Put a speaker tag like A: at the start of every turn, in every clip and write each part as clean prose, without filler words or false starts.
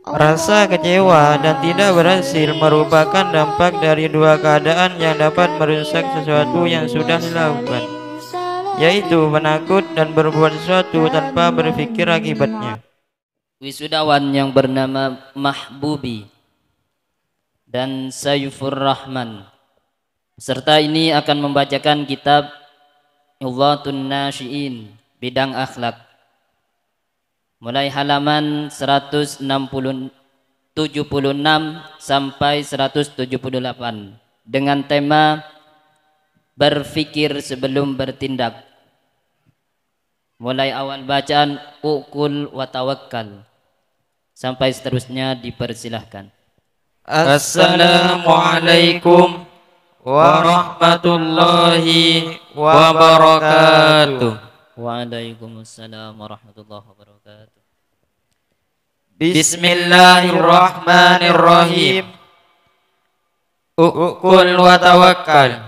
A: Rasa kecewa dan tidak berhasil merupakan dampak dari dua keadaan yang dapat merusak sesuatu yang sudah dilakukan, yaitu penakut dan berbuat sesuatu tanpa berpikir akibatnya.
B: Wisudawan yang bernama Mahbubi dan Saifur Rahman. Peserta ini akan membacakan kitab Iwatun Nasyiin bidang akhlak mulai halaman 176 sampai 178 dengan tema berpikir sebelum bertindak. Mulai awal bacaan ukul wa tawakkal sampai seterusnya dipersilahkan.
A: Assalamualaikum warahmatullahi wabarakatuh.
B: Waalaikumsalam warahmatullahi wabarakatuh.
A: Bismillahirrahmanirrahim. Ukul wa tawakkal.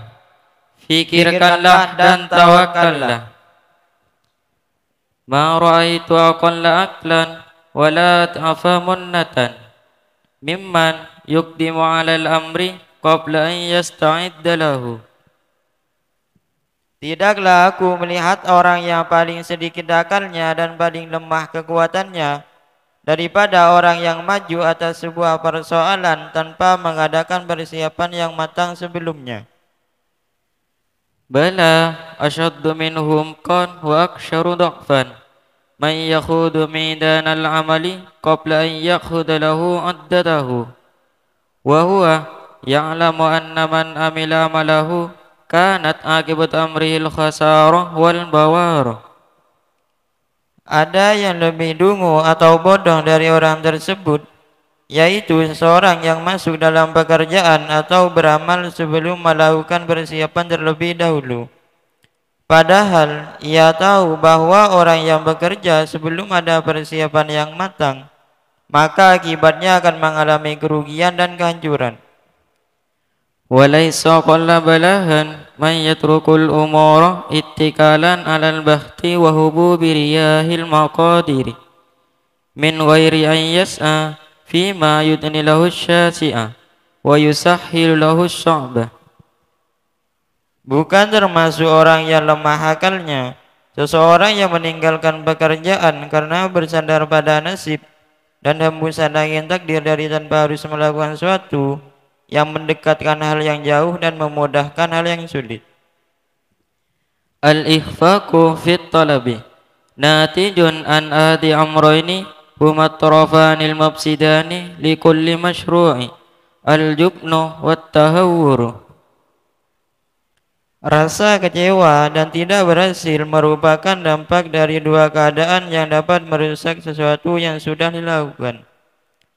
A: Fikirkanlah dan tawakallah. Ma ra'aitu aqalla aklan wala ta'famunnatan mimman yuqdimu 'alal amri qabla an yasta'idda lahu. Tidaklah aku melihat orang yang paling sedikit akalnya dan paling lemah kekuatannya daripada orang yang maju atas sebuah persoalan tanpa mengadakan persiapan yang matang sebelumnya. Bala asyaddu minhum qan wa aksharu dha'fan man yakhudu midan al-amali qabla an yakhuda lahu addatahu wa huwa ya'lamu anna man amila amalahu kanat akibat amrihil khasarah wal bawar. Ada yang lebih dungu atau bodoh dari orang tersebut, yaitu seseorang yang masuk dalam pekerjaan atau beramal sebelum melakukan persiapan terlebih dahulu. Padahal ia tahu bahwa orang yang bekerja sebelum ada persiapan yang matang, maka akibatnya akan mengalami kerugian dan kehancuran. Walaysa qalla balahan man yatrukul umura ittikalan alal bakhti wa hububi riyahil maqadiri min ghairi an yas'a fima yudni lahu syasi'a wa yusahhilu lahu sya'bah. Bukan termasuk orang yang lemah akalnya seseorang yang meninggalkan pekerjaan karena bersandar pada nasib dan hembusan angin takdir dari tanpa harus melakukan sesuatu yang mendekatkan hal yang jauh dan memudahkan hal yang sulit. Al-ikhfaqu fit talabi natijun an adi amroini huma tarafanil mafsidani likulli masyru'i al-jubnu wat tahawwur. Rasa kecewa dan tidak berhasil merupakan dampak dari dua keadaan yang dapat merusak sesuatu yang sudah dilakukan,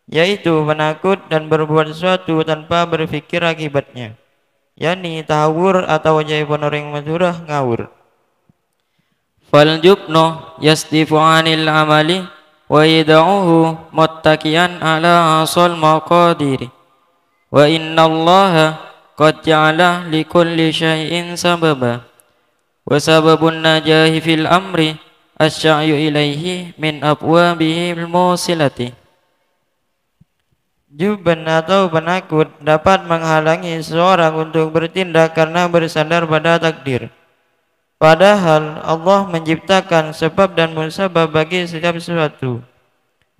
A: yaitu penakut dan berbuat sesuatu tanpa berpikir akibatnya, yakni tahawur atau jaibun orang madhurah ngawur. Fal jubnu yasdifu anil amali wa yad'uhu muttaqiyan ala asal maqadiri wa inna allaha qad ja'ala likulli syai'in sababa wa sababun najahi fil amri asya'yu ilaihi min abwabihi al-musilati. Juban atau penakut dapat menghalangi seseorang untuk bertindak karena bersandar pada takdir. Padahal Allah menciptakan sebab dan musabab bagi setiap sesuatu.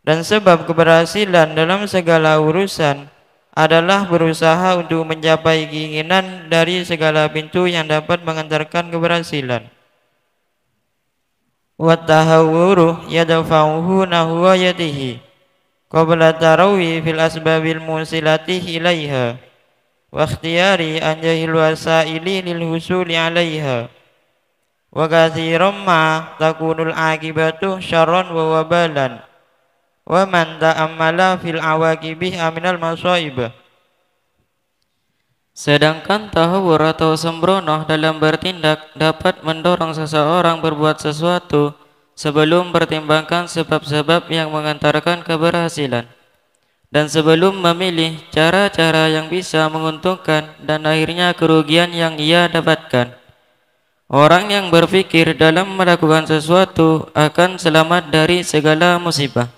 A: Dan sebab keberhasilan dalam segala urusan adalah berusaha untuk mencapai keinginan dari segala pintu yang dapat mengantarkan keberhasilan. Wa tahawwuru yadfa'uhu nahwa yatihi qabla tarawi fil asbabil musilati ilaiha wa ikhtiyari an jahil wasaili lil husuli alaiha wa katsiran ma takunul akibatu syarran wa wabalan wa man ta'ammala fil awaqibih aminal masaibah. Sedangkan tahawur atau sembrono dalam bertindak dapat mendorong seseorang berbuat sesuatu sebelum pertimbangkan sebab-sebab yang mengantarkan keberhasilan dan sebelum memilih cara-cara yang bisa menguntungkan dan akhirnya kerugian yang ia dapatkan. Orang yang berpikir dalam melakukan sesuatu akan selamat dari segala musibah.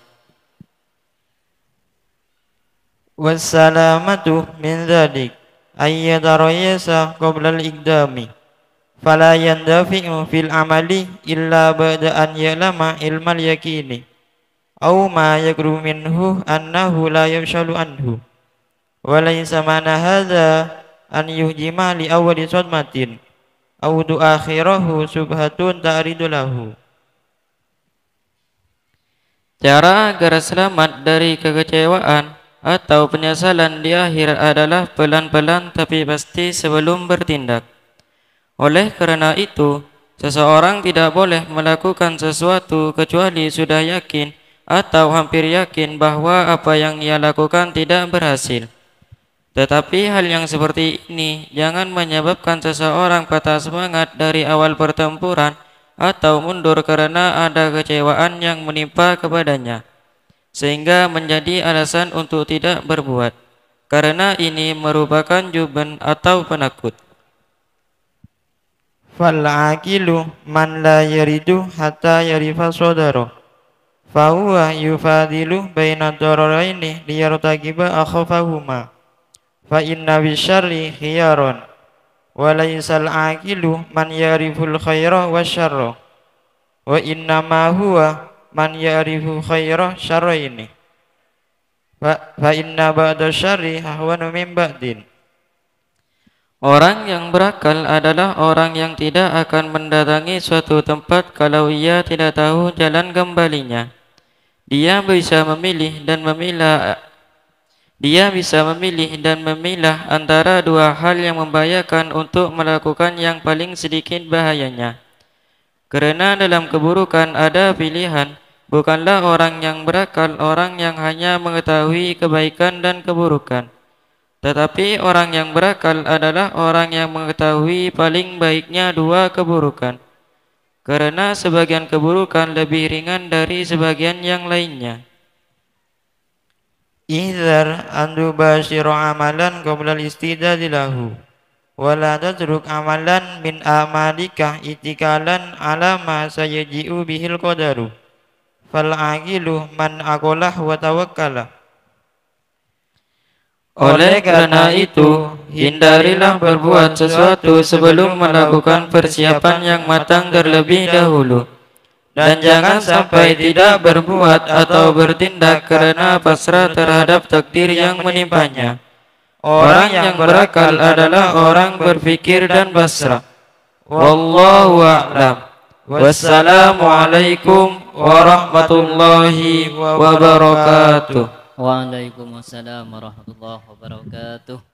A: wassalamatu min dzalik ay yatarayasa qabla al-iqdami fala yandafi'u fil amali illa ba'da an ya'lama ilmal yaqini aw ma yakru minhu annahu la yafshalu anhu wa laysa mana hadza an yuhjima li awwali sadmatin aw du'akhirahu subhatun ta'ridu lahu.
C: Cara agar selamat dari kekecewaan atau penyesalan di akhir adalah pelan-pelan tapi pasti sebelum bertindak. Oleh karena itu, seseorang tidak boleh melakukan sesuatu kecuali sudah yakin atau hampir yakin bahwa apa yang ia lakukan tidak berhasil. Tetapi hal yang seperti ini jangan menyebabkan seseorang patah semangat dari awal pertempuran atau mundur karena ada kecewaan yang menimpa kepadanya, sehingga menjadi alasan untuk tidak berbuat, karena ini merupakan juban atau penakut.
A: Fal-aqilu man la yaridu hatta yarifa sodaro fahuwa yufadilu baina dararaini liyartaqiba akhafahuma fa inna bisyarri khiyaron wa laysal aqilu man yariful khaira wasyarra wa inna ma huwa man yarifu khaira syarraini fa inna ba'da syarri ahwanu min ba'din.
C: Orang yang berakal adalah orang yang tidak akan mendatangi suatu tempat kalau ia tidak tahu jalan kembalinya. Dia bisa memilih dan memilah antara dua hal yang membahayakan untuk melakukan yang paling sedikit bahayanya. Karena dalam keburukan ada pilihan, bukanlah orang yang berakal orang yang hanya mengetahui kebaikan dan keburukan. Tetapi orang yang berakal adalah orang yang mengetahui paling baiknya dua keburukan. Karena sebagian keburukan lebih ringan dari sebagian yang lainnya.
A: Ihdar an tubashiru amalan qabla al-istidadi lahu wa la tatruk amalan min amalika itikalan ala ma sayaji'u bihil qadaru fal aqilu man aqalah wa tawakkala.
C: Oleh karena itu, hindarilah berbuat sesuatu sebelum melakukan persiapan yang matang terlebih dahulu. Dan jangan sampai tidak berbuat atau bertindak karena pasrah terhadap takdir yang menimpanya. Orang yang berakal adalah orang berfikir dan pasrah. Wallahu a'lam. Wassalamualaikum warahmatullahi wabarakatuh.
B: Waalaikumsalam warahmatullahi wabarakatuh.